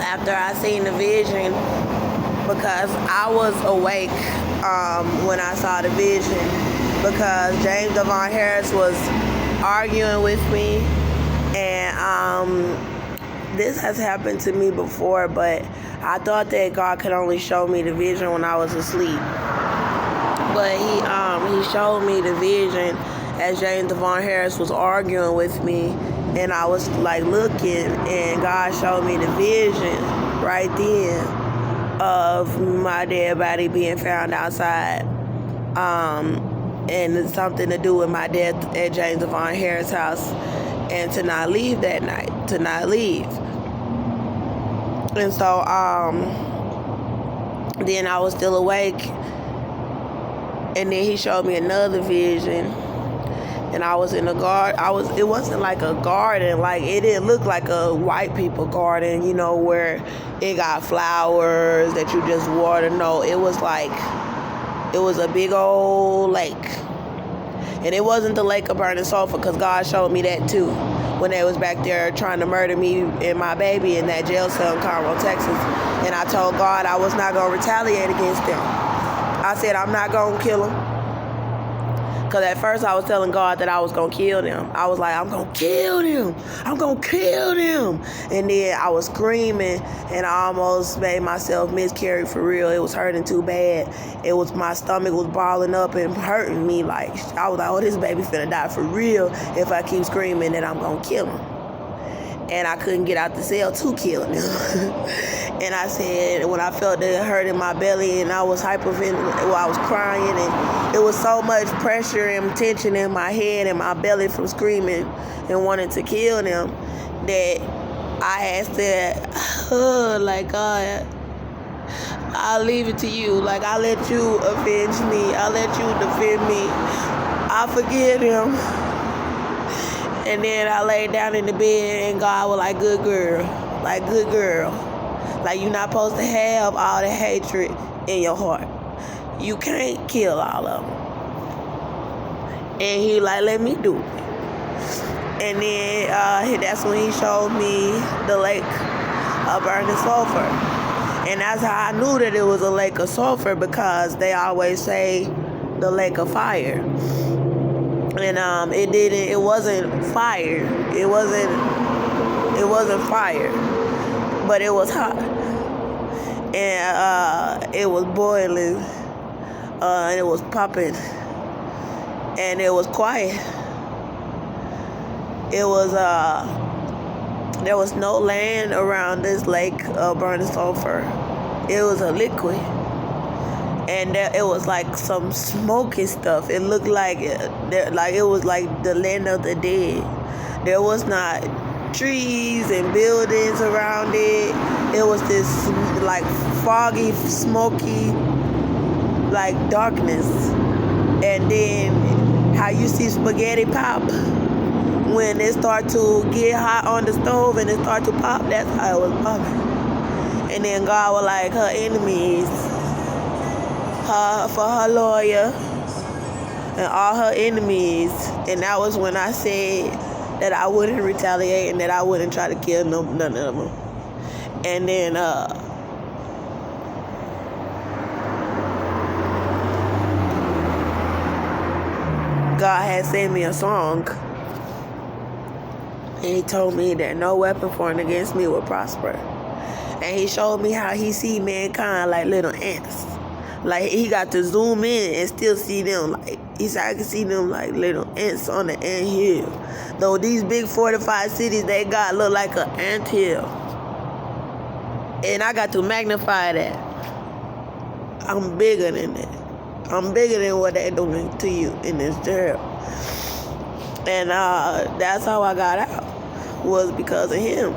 after I seen the vision, because I was awake when I saw the vision, because James Devon Harris was arguing with me, and this has happened to me before, but I thought that God could only show me the vision when I was asleep. But he showed me the vision as James Devon Harris was arguing with me, and I was like looking, and God showed me the vision right then of my dead body being found outside, and it's something to do with my death at James Devon Harris' house, and to not leave that night, to not leave. And so then I was still awake, and then he showed me another vision, and I was in a garden. It wasn't like a garden, like it didn't look like a white people garden, you know, where it got flowers that you just water. No, it was a big old lake. And it wasn't the lake of burning sulfur, because God showed me that too when they was back there trying to murder me and my baby in that jail cell in Conroe, Texas. And I told God I was not going to retaliate against them. I said I'm not going to kill them. Because at first I was telling God that I was going to kill them. I was like, I'm going to kill them. I'm going to kill them. And then I was screaming, and I almost made myself miscarry for real. It was hurting too bad. My stomach was balling up and hurting me. Like, I was like, oh, this baby finna die for real if I keep screaming that I'm going to kill him. And I couldn't get out the cell to kill him. And I said, when I felt the hurt in my belly, and I was I was crying, and it was so much pressure and tension in my head and my belly from screaming and wanting to kill them, that I had said, like, God, I'll leave it to you. Like, I'll let you avenge me. I'll let you defend me. I forgive him. And then I laid down in the bed, and God was like, good girl. Like, good girl. Like, you're not supposed to have all the hatred in your heart. You can't kill all of them. And he like, let me do it. And then that's when he showed me the lake of burning sulfur. And that's how I knew that it was a lake of sulfur, because they always say the lake of fire. And it wasn't fire. It wasn't fire, but it was hot. And it was boiling, and it was popping, and it was quiet. It was there was no land around this lake of burning sulfur. It was a liquid. And it was like some smoky stuff. It looked like it was like the land of the dead. There was not trees and buildings around it. It was this like foggy, smoky, like darkness. And then how you see spaghetti pop when it start to get hot on the stove and it start to pop. That's how it was popping. And then God was like, her enemies. For her lawyer and all her enemies. And that was when I said that I wouldn't retaliate and that I wouldn't try to kill none of them. And then God had sent me a song, and he told me that no weapon formed against me would prosper. And he showed me how he see mankind like little ants. Like, he got to zoom in and still see them. Like, he said, I can see them like little ants on the anthill. Though these big fortified cities they got look like an anthill. And I got to magnify that. I'm bigger than that. I'm bigger than what they're doing to you in this jail. And that's how I got out, was because of him.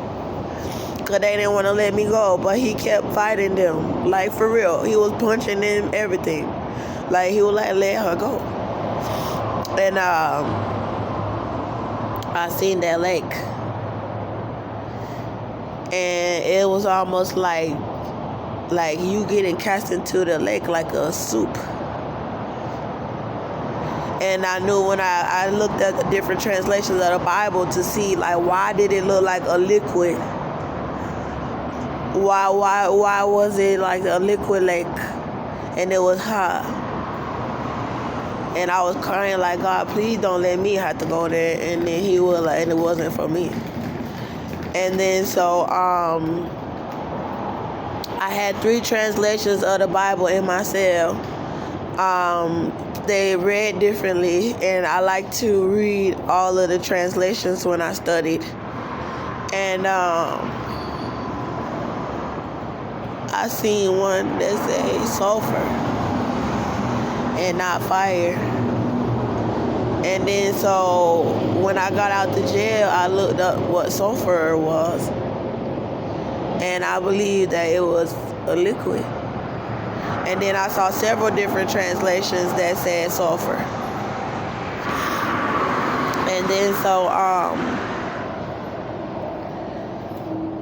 Because they didn't want to let me go, but he kept fighting them. Like, for real. He was punching them, everything. Like, he would like let her go. And I seen that lake. And it was almost like you getting cast into the lake like a soup. And I knew when I looked at the different translations of the Bible to see, like, why did it look like a liquid? why was it like a liquid lake and it was hot? And I was crying like, God, please don't let me have to go there. And then he was like, and it wasn't for me. And then so I had 3 translations of the Bible in my cell. They read differently, and I like to read all of the translations when I studied. And I seen one that said sulfur and not fire. And then so when I got out the jail, I looked up what sulfur was, and I believed that it was a liquid. And then I saw several different translations that said sulfur. And then so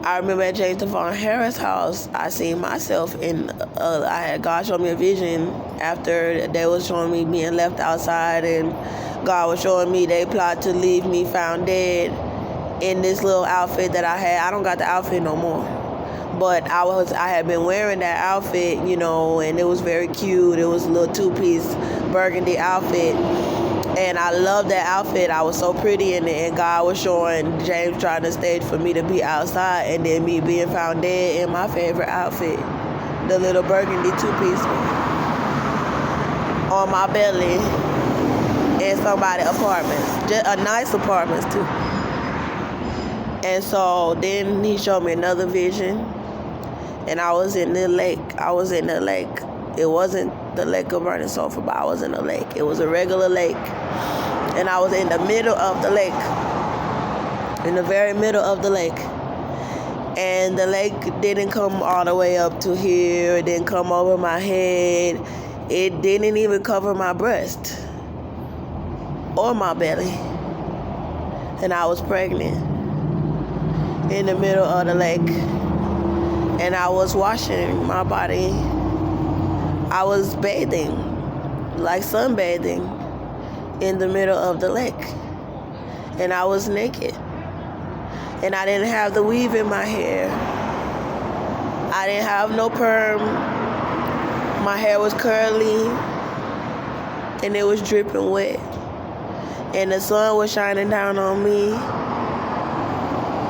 I remember at James Devon Harris' house, I seen myself in, I had God show me a vision after they was showing me being left outside, and God was showing me they plot to leave me found dead in this little outfit that I had. I don't got the outfit no more, but I had been wearing that outfit, you know, and it was very cute. It was a little 2-piece burgundy outfit. And I loved that outfit. I was so pretty in it. And God was showing James trying to stage for me to be outside, and then me being found dead in my favorite outfit, the little burgundy 2-piece one, on my belly in somebody's apartments. Just a nice apartments too. And so then he showed me another vision, and I was in the lake. It wasn't the lake of burning sulfur, but I was in a lake. It was a regular lake. And I was in the middle of the lake. In the very middle of the lake. And the lake didn't come all the way up to here. It didn't come over my head. It didn't even cover my breast or my belly. And I was pregnant in the middle of the lake. And I was washing my body. I was bathing, like sunbathing, in the middle of the lake. And I was naked. And I didn't have the weave in my hair. I didn't have no perm. My hair was curly, and it was dripping wet. And the sun was shining down on me.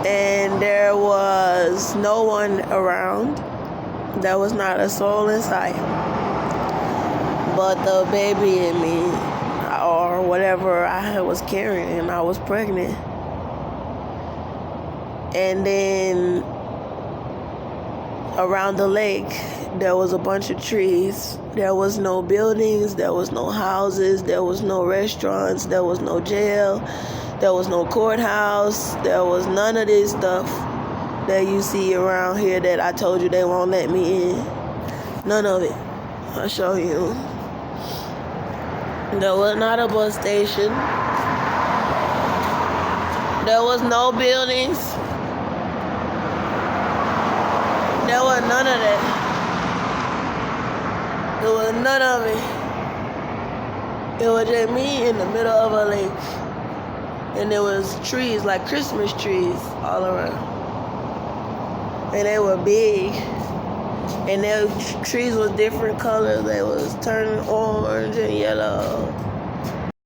And there was no one around. There was not a soul in sight. But the baby in me, or whatever I was carrying, I was pregnant. And then around the lake, there was a bunch of trees. There was no buildings, there was no houses, there was no restaurants, there was no jail, there was no courthouse, there was none of this stuff that you see around here that I told you they won't let me in. None of it. I'll show you. There was not a bus station. There was no buildings. There was none of that. There was none of it. It was just me in the middle of a lake. And there was trees, like Christmas trees, all around. And they were big. And their trees was different colors. They was turning orange and yellow.